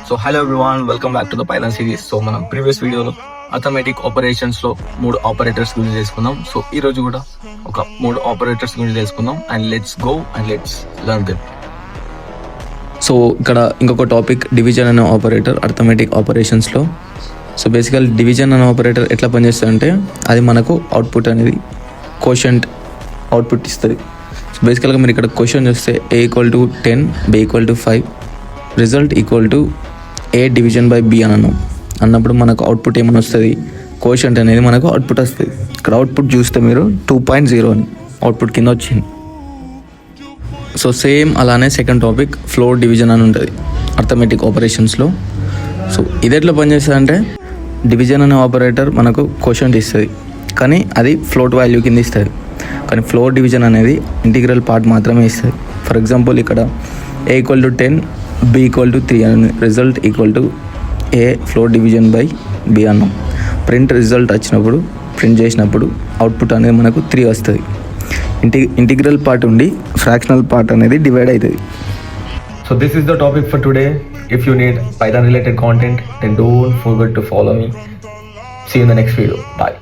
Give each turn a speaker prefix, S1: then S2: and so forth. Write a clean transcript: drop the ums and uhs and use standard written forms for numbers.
S1: So hello everyone, welcome back to the Python series. So మనం previous వీడియోలో arithmetic operations లో 3 operators గురించి తెలుసుకుందాం. సో ఈ రోజు కూడా ఒక 3 ఆపరేటర్స్ గురించి తెలుసుకుందాం. And let's go and let's learn them.
S2: So ఇక్కడ ఇంకొక టాపిక్ డివిజన్ అనే ఆపరేటర్ అర్థమెటిక్ ఆపరేషన్స్లో. సో బేసికల్ డివిజన్ అనే ఆపరేటర్ ఎట్లా పనిచేస్తుంది, అది మనకు అవుట్పుట్ అనేది కోషంట్ అవుట్పుట్ ఇస్తుంది. సో బేసికల్గా మీరు ఇక్కడ క్వశ్చన్ చూస్తే A = 10, B = 5, result equal to A division by B అన్నప్పుడు మనకు అవుట్పుట్ ఏమైనా వస్తుంది, కోషంట్ అనేది మనకు అవుట్పుట్ వస్తుంది. ఇక్కడ అవుట్పుట్ చూస్తే మీరు 2.0 అని అవుట్పుట్ కింద వచ్చింది. సో సేమ్ అలానే సెకండ్ టాపిక్ ఫ్లోర్ డివిజన్ అని ఉంటుంది అర్థమెటిక్ ఆపరేషన్స్లో. సో ఇది ఎట్లా పనిచేస్తుంది అంటే, డివిజన్ అనే ఆపరేటర్ మనకు కోషంట్ ఇస్తుంది, కానీ అది ఫ్లోట్ వాల్యూ కింద ఇస్తుంది. కానీ ఫ్లోర్ డివిజన్ అనేది ఇంటిగ్రల్ పార్ట్ మాత్రమే ఇస్తుంది. ఫర్ ఎగ్జాంపుల్ ఇక్కడ A = 10, B = 3 అని result equal to A floor division by B అన్నాం. ప్రింట్ రిజల్ట్ వచ్చినప్పుడు, ప్రింట్ చేసినప్పుడు అవుట్పుట్ అనేది మనకు 3 వస్తుంది. ఇంటిగ్రల్ పార్ట్ ఉండి ఫ్రాక్షనల్ పార్ట్ అనేది డివైడ్ అవుతుంది.
S1: So this is the topic for today. If you need Python related content, then don't forget to follow me. See you in the next video. Bye.